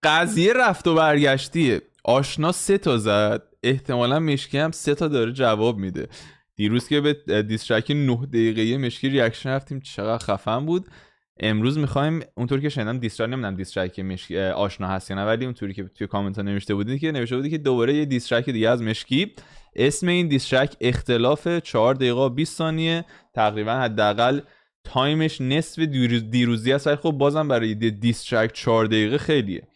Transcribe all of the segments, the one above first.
قضیه رفت و برگشتیه. آشنا 3 تا زد، احتمالا مشکی هم 3 تا داره جواب میده. دیروز که به دیسترک 9 دقیقه‌ای مشکی ریاکشن رفتیم چقدر خفن بود. امروز میخوایم اونطور که شنیدم نمیدونم دیسترک مشکی آشنا هست یا نه، ولی اونطوری که توی کامنت ها نوشته بودید که دوباره یه دیسترک دیگه از مشکی. اسم این دیسترک اختلاف 4 دقیقه و 20 ثانیه تقریبا، حداقل تایمش نصف دیروزی است، ولی خب بازم برای دیسترک 4 دقیقه خیلیه.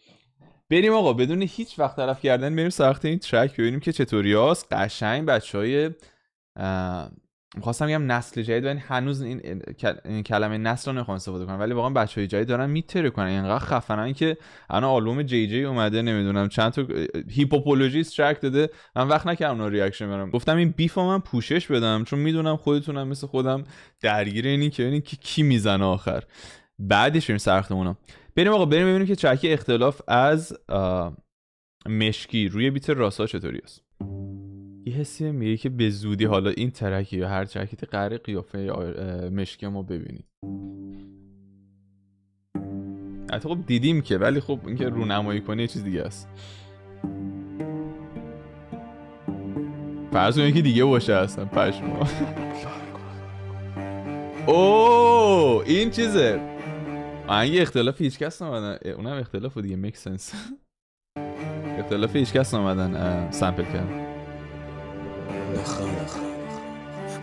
بریم آقا بدون هیچ وقت تلف کردن بریم سراغ این ترک ببینیم که چطوریاست. قشنگ بچهای می‌خواستم بگم نسل جدید، ولی هنوز این کلمه نسل رو نمی‌خوام استفاده کنم، ولی واقعا بچهای جدید دارن میتره کنن، اینقدر خفنن که الان آلبوم جی جی اومده، نمیدونم چند تا هیپوپولوژیست ترک داده. من وقت نکردم اون ریاکشن برام، گفتم این بیفو من پوشش بدم چون میدونم خودتونم مثل خودم درگیر اینی که ببینین کی میزنه آخر. بعدش بریم سرختمونم. بریم آقا بریم ببینیم که ترک اختلاف از مشکی روی بیت راسا چطوری است. یه حسی میگه که به زودی حالا این ترکی یا هر ترکی قراره قیافه مشکی ما ببینید. حتی خب دیدیم که، ولی خب اینکه رونمایی کنه یه چیز دیگه است. فرض کنید که دیگه باشه اصلا پشما. اوه این چیزه آهنگ اختلاف هیچکس نامدن، اونم اختلاف دیگه میک سنس. اختلاف هیچکس نامدن سمپل کردن.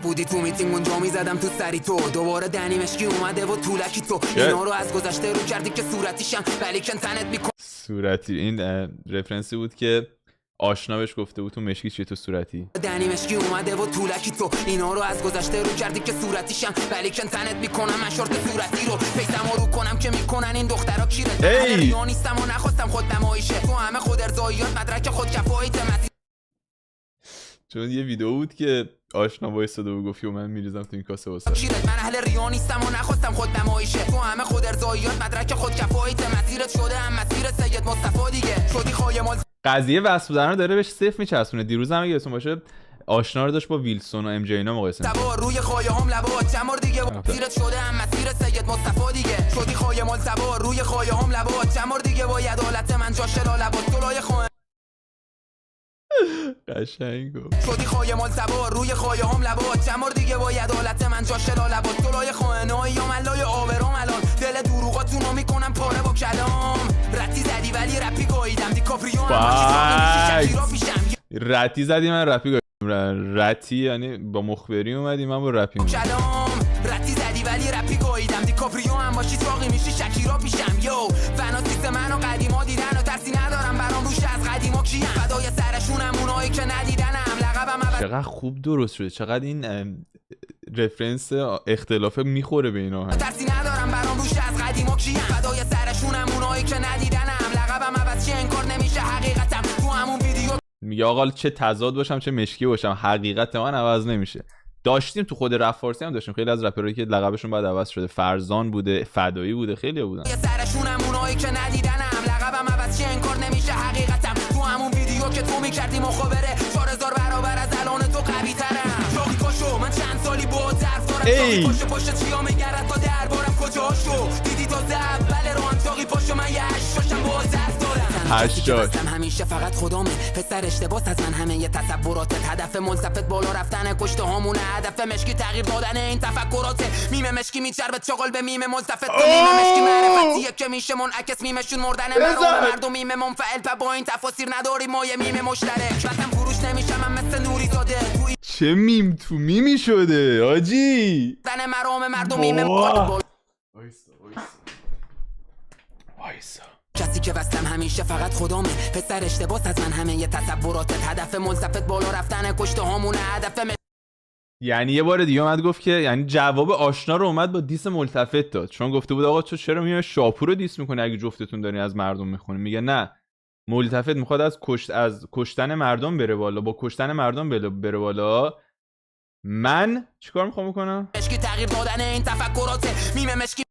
بودی تو میتینگ اونجا میزدم تو سری تو، دوباره دنی مشکی اومده و طولکی تو اینا رو از گذشته رو کردی که صورتیشم ولی کن تنت میکن صورتی. این رفرنسی بود که آشنا بهش گفته بود تو مشکی چیه تو صورتی. دنی مشکی اومده و طولکی تو اینا رو از گذشته رو کردی که صورتیشم ولی کن تنت میکنم من شورت صورتی رو پیسم رو کنم که میکنن این دخترا کیره. ریا نیستم و نخواستم خود نمایشه تو همه خود ارضاییات مدرک خود کفایت. چون یه ویدیو بود که آشنا وایساده و گفت من میریزم تو این کاسه واسه شیرت من اهل ریا نیستم و نخواستم خود نمایشه تو همه خود ارضاییات مدرک خود کفایت. مسیرت شده هم مسیر سید مصطفی دیگه شدی خایمال. قضیه وصف بودن رو داره بهش صفر میچسبونه. دیروز هم اگه یادتون باشه آشنا رو داشت با ویلسون و ام جی اینا مقایسه سوار روی خایه‌ام لبات چمار دیگه مسیرت شده هم مسیر سید مصطفی دیگه شدی خایمال سوار روی خایه‌ام لبات چمار دیگه با عدالت من جاش لبات طلای قشنگ گفت شدی خایمال سوار روی خایه‌ام لبات چمار دیگه با عدالت من جاش لبات طلای خائنای یا ملای آورام الان دل دروغاتونو میکنم پاره با کلام. رتی زدی ولی رپی گاییدم دیکاپریو هم رتی زدی من رپی گاییدم. رتی یعنی با مخبری اومدی من با رپی کلام. رتی زدی ولی رپی گاییدم دیکاپریو هم باشی چاقی میشی شکیرا پیشم. یو فناتیست منو قدیما دیدن و ترسی ندارم برام روش از قدیما کیم فدای سرشونم اونایی که ندیدنم لقبم. چقدر خوب درست شده، چقدر این رفرنس اختلاف میخوره به اینا. ترسی ندارم برام روش از قدیما کیم فدای سرشونم اونایی که ندیدنم لقبم عوض چی انکار نمیشه حقیقتم تو همون ویدیو میگه آقا چه تضاد باشم چه مشکی باشم حقیقت من عوض نمیشه. داشتیم تو خود رپ فارسی هم داشتیم خیلی از رپرایی که لقبشون بعد عوض شده، فرزان بوده، فدایی بوده، خیلی بودن. سرشونم اونایی که ندیدنم لقبم عوض چی انکار نمیشه حقیقتم تو همون ویدیو که تو میکردی مخابره 4000 برابر از الان تو قوی ترم. جاقی پاشو من چند سالی با ظرف دارم جاقی پاشو چیا میگرد تا دربارم کجاشو دیدی تا اول ران جاقی پاشو من یه هشتاشم با ظرف دارم. هشتاش همیشه فقط خدامه پسر اشتباس از من همه یه تصوراتت هدف منصفت بالا رفتن کشته همونه هدف مشکی تغییر دادن این تفکرات میم مشکی میچربه چاقل به میم منصفت میم مشکی معرفتیه که میشه منعکس میمشون مردن مردم میم منفعل و با این تفاسیر نداری ما یه میم مشترک وقتم فروش نمیشه من مثل نوری زاده چه میم تو میمی شده آجی زن مرام مردم میم وایسا کسی که وستم همیشه فقط خدامه پسر اشتباس از من همه یه تصوراتت هدف منصفت بالا رفتن کشته همونه هدف یعنی یه بار دیگه اومد گفت که یعنی جواب آشنا رو اومد با دیس ملتفت داد، چون گفته بود آقا تو چرا میای شاپور رو دیس میکنی اگه جفتتون دارین از مردم میخونی. میگه نه ملتفت میخواد از کشتن مردم بره بالا، با کشتن مردم بره بالا. من چیکار میخوام بکنم؟ مشکی تغییر دادن این تفکرات میم مشکی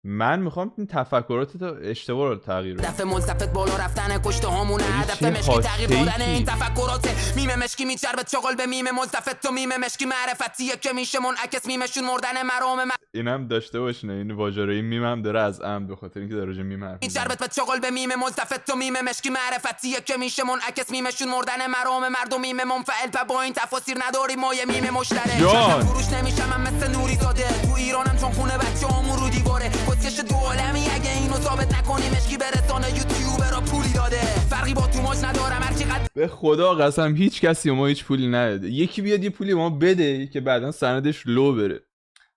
من میخوام این تفکرات اشتباه رو تغییر بدم. هدف منصفت بالا رفتن کشته همونه هدف مشکی تغییر دادن این تفکرات میم مشکی میچربه چاقل به میم منصفت تو میم مشکی معرفتیه که میشه منعکس میمشون مردن مرام اینم داشته باشین، این واژه‌ای میم هم داره از عمد، به خاطر اینکه داره راجع میم حرف این شربت به چغل به میم ملتفت و میم مشکی معرفتیه که میشه منعکس میمشون مردن مرام مردم میم منفعل و با این تفاسیر نداری ما یه میم مشترک فروش نمیشم من مثل نوری زاده تو ایرانم چون خونه بچه‌هامون رو دیواره کسکش دو عالمی اگه اینو ثابت نکنی مشکی برسانه یوتیوبرا پولی داده فرقی با تو ماج ندارم هر چقدر به خدا قسم هیچ کسی ما هیچ پولی نداده. یکی بیاد یه پولی ما بده که بعداً سندش لو بره.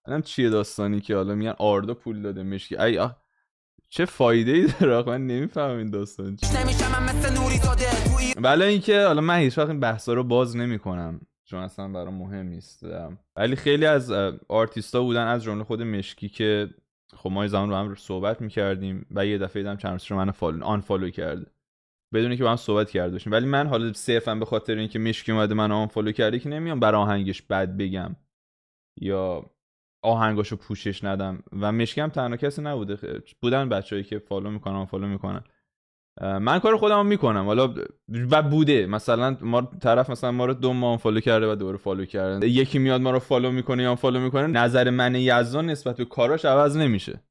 الان چیه داستانی که حالا میگن آردا پول داده مشکی ای چه فایده ای داره؟ من نمیفهمم این داستان چیه. ولی اینکه حالا من هیچ وقت این بحثا رو باز نمیکنم چون اصلا برام مهم نیست، ولی خیلی از آرتیستا بودن از جمله خود مشکی که خب ما زمان با هم صحبت میکردیم و یه دفعه دیدم چند روز منو آنفالو کرده بدون اینکه با هم صحبت کرده باشیم. ولی من حالا صرفا به خاطر اینکه مشکی اومده منو آنفالو کرده که نمیام برای آهنگش بد بگم یا آهنگاشو پوشش ندم و مشکی هم تنها کسی نبوده، بودن بچه‌ای که فالو میکنن آنفالو میکنن. من کار خودمو میکنم حالا و بوده مثلا ما طرف مثلا ما رو 2 ماه فالو کرده و دوباره فالو کرده، یکی میاد ما رو فالو میکنه یا فالو میکنه، نظر من یزدان نسبت به کاراش عوض نمیشه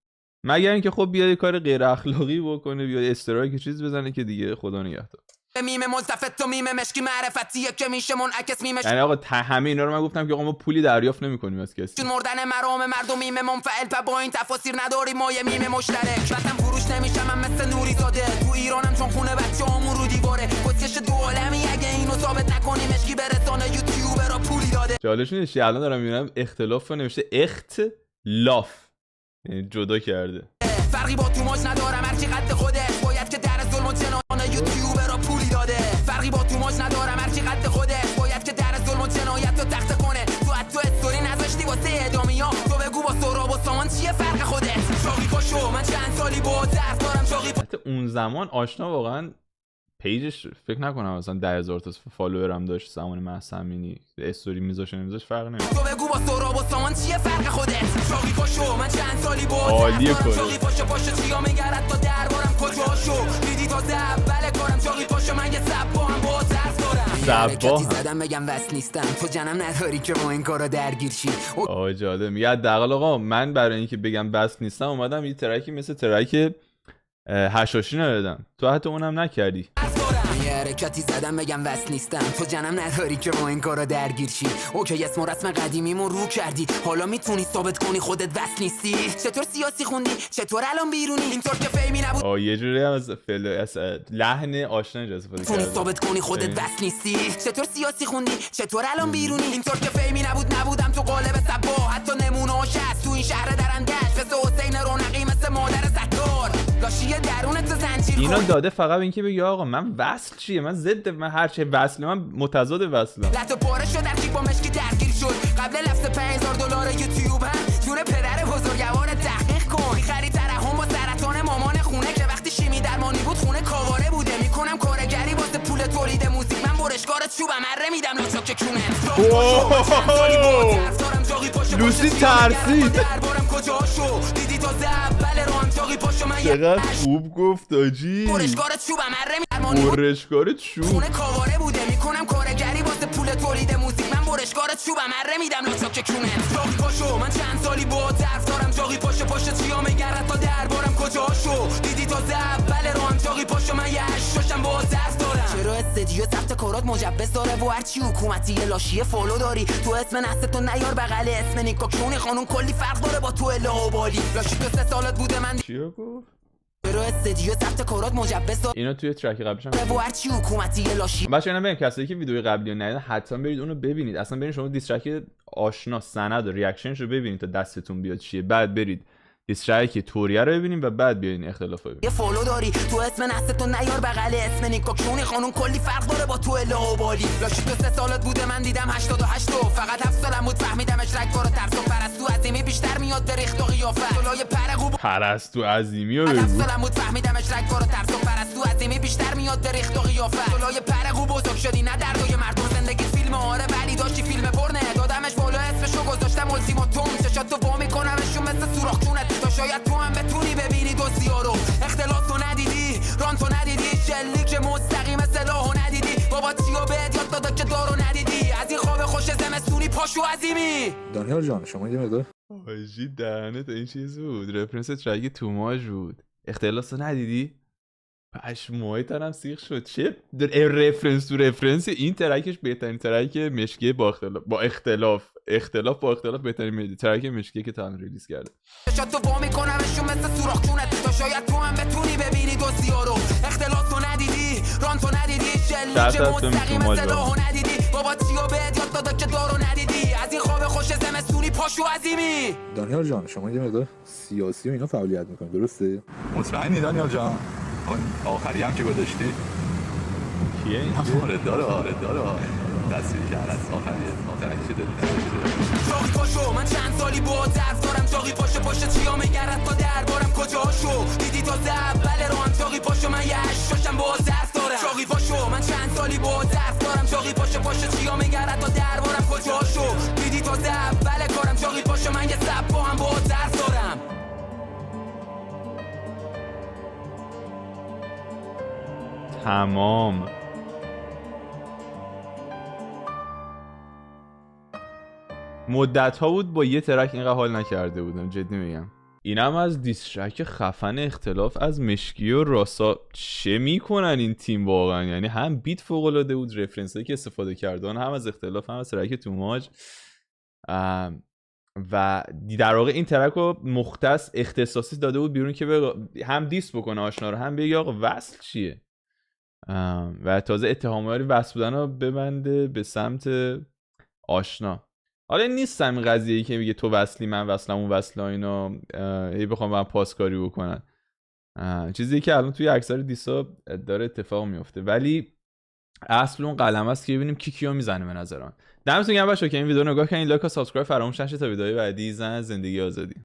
مگر اینکه خب بیاد کار غیر اخلاقی بکنه، بیاد استرایک چیز بزنه که دیگه خدا نگهدار. میم ملتفت و میم مشکی معرفتیه که میشه منعکس میمش. یعنی آقا همه اینا رو من گفتم که آقا ما پولی دریافت نمیکنیم از کسی. مردن مرام مردم میم منفعل و با این تفاسیر نداری ما یه میم مشترک. وطن فروش نمیشم من مثل نوری زاده تو ایرانم چون خونه بچه‌هامون رو دیواره کسکش دو عالمی اگه اینو ثابت نکنی مشکی برسانه یوتیوبرا پولی داده. جالبش اینه چی الان دارم میبینم اختلاف نوشته اختلاف یعنی جدا کرده. فرقی با تو ماج ندارم هر کی قد خودش باید که در ظلم و جنایت یوتیوبرا پولی داده. فرقی با تو ماج ندارم هر کی قد خودش باید که در ظلم و جنایت رو تخته کنه. تو استوری نذاشتی واسه اعدامیا تو بگو با سهراب و سامان چیه فرق خودت. چاقی پاشو من چند سالی با درس دارم چاقی اون زمان آشنا واقعا پیجش فکر نکنم مثلا 10,000 تا فالوور هم داشت زمان محسمینی استوری میذاش نمیذاش فرق نمیکنه. تو بگو با سهراب و سامان چیه فرق خودت. چاقی پاشو من چند سالی با عالیه کار. چاقی پاشو چیا میگرد تا دربارم کجا شو دیدی تا اول کارم. چاقی پاشو من یه سبا هم با درس دارم سبا زدم بگم وصل نیستم تو جنم نداری که با این کارا درگیر شی. آقا جالب میگه حداقل آقا من برای اینکه بگم وصل نیستم اومدم یه ترکی مثل ترک هشاشی ندادم تو حتی اونم نکردی. یه حرکتی زدم بگم وصل نیستم تو جنم نداری که با این کارا درگیر شی. اوکی اسم و رسم قدیمیمون رو کردی حالا میتونی ثابت کنی خودت وصل نیستی. چطور سیاسی خوندی چطور الان بیرونی اینطور که فهمی نبود. یه جوری هم از لحن آشنا استفاده کردی ثابت کنی خودت وصل نیستی. چطور سیاسی خوندی چطور الان بیرونی اینطور که فهمی نبودم تو قالب صبا حتی نمونه‌اش هست تو این شهر درندش مثل حسین رونقی مثل مادر ستار لاشی درونت زنجیر اینا داده فقط اینکه بگی آقا من وصل چیه من ضد من هر چه وصل من متضاد وصلم. لطو پاره شد در کی با مشکی درگیر شد قبل لفظ $5000 یوتیوب هم جون پدر بزرگوار تحقیق کن. می‌خری ترحم با سرطان مامان خونه که وقتی شیمی درمانی بود خونه کاواره بوده. میکنم کارگری واسه پول تولید موزیک من برشکار چوبم اره میدم لوچاک کونه. لوسی ترسید دربارم کجا شو دیدی تا اول راهم چاقی پاشو من چقدر خوب گفت آجی. برشکار چوبم اره میدم برشکار چوب خونه کاواره بوده. میکنم کارگری واسه پول تولید موزیک من برشکار چوبم اره میدم لوچاک کونه. چاقی پاشو من چند سالی با طرف دارم چاقی پاشو چیا میگرد تا دربارم کجا شو دیدی تا اول راهم چاقی پاشو من یه هشتاشم با درس دارم. چرا استدیو ثبت کارات مجبز داره و هرچی حکومتی لاشی فالو داری تو اسم نستو نیار بغل اسم نیکا کونی خانون کلی فرق داره با تو اله بالی لاشی تو 3 سالت بوده من چیو گفت چرا استدیو ثبت کارات مجبز داره اینا توی ترک قبلش هم و هرچی حکومتی لاشی. باشه اینا ببین کسایی که ویدیوی قبلی رو ندیدن حتما برید اونو ببینید. اصلا برید شما دیسترک آشنا سند و ریاکشنش رو ببینید تا دستتون بیاد چیه بعد برید دیسترک توریه رو ببینیم و بعد بیاین اختلاف رو ببینیم. یه فالو داری تو اسم نستو نیار بغل اسم نیکا کونی خانون کلی فرق داره با تو اله بالی لاشی تو 3 سالت بوده من دیدم 88 فقط 7 سالم بود فهمیدمش رگبار و ترس و پرستو عظیمی بیشتر میاد به ریخت و قیافت جلوی پرگو پرستو عظیمی رو بگو. 7 سالم بود فهمیدمش رگبار و ترس و پرستو عظیمی بیشتر میاد به ریخت و قیافت جلوی پرگو بزرگ شدی نه دردای مردم زندگی فیلم آره ولی داشتی فیلم پرنه دادمش بالا اسمشو گذاشتم التیماتوم چشاتو وا میکنمشون مثل سوراخ جونت تا شاید تو هم بتونی ببینی دوستی‌ها رو. اختلاف تو ندیدی ران تو ندیدی شلیک مستقیم سلاحو ندیدی بابا چیو بهت یاد داده که دارو ندیدی از این خواب خوش زمستونی پاشو عظیمی. دانیال جان شما یه مقدار آجی دهنت این چیز بود، رفرنس ترک توماژ بود. اختلاس رو ندیدی؟ پشمای تنم سیخ شد. چه رفرنس تو رفرنس. این ترکش بهترین ترک مشکی با اختلاف بهترین ترک مشکی که تا الان ریلیز کرده. شات تو وا میکنمشون مثل سوراخ جونت، تا شاید تو هم بتونی ببینی دوستی‌ها رو. اختلاس رو ندیدی، ران تو ندیدی، شلیک مستقیم سلاحو ندیدی، بابا چیو بهت یاد داده که دارو ندیدی. از این خواب خوش زمستونی پاشو عظیمی. دانیال جان شما یه مقدار سیاسی و اینا فعالیت میکنید درسته؟ مطمئنی دانیال جان؟ اون آخری هم که گذاشتی؟ کیه این؟ آره داره تصویر شهر از آخری شده جاقی پاشو من چند سالی با درف دارم. جاقی پاشو چیا میگرد تا دربارم کجاشو دیدی تا اول ران. جاقی پاشو من یه هشتاشم با درف دارم. جاقی پاشو من چند سالی با درف دارم. جاقی پاشو چیا میگرد تا دربارم کجاشو دیدی تا اول کارم. جاقی پاشو من یه سب با هم با درف دارم. تمام. مدت ها بود با یه ترک اینقدر حال نکرده بودم، جدی میگم. اینم از دیسترک خفن اختلاف از مشکی و راسا. چه میکنن این تیم واقعا، یعنی هم بیت فوق العاده بود، رفرنسایی که استفاده کردن هم از اختلاف هم از ترک توماژ، و در واقع این ترک رو مختص اختصاصی داده بود بیرون که هم دیست بکنه آشنا رو، هم بگه آقا وصل چیه، و تازه اتهامات وصل بودن رو ببنده به سمت آشنا. حالا نیستم این قضیه‌ای که میگه تو وصلی من وصلم اون وصل اینا هی بخوام من پاسکاری بکنن، چیزی که الان توی اکثر دیسا داره اتفاق میفته. ولی اصل اون قلمه است که ببینیم کی کیو میزنه. به نظر من دمتون گرم بچه‌ها که این ویدیو رو نگاه کردین. لایک و سابسکرایب فراموش نشه تا ویدیوهای بعدی. زندگی آزادی.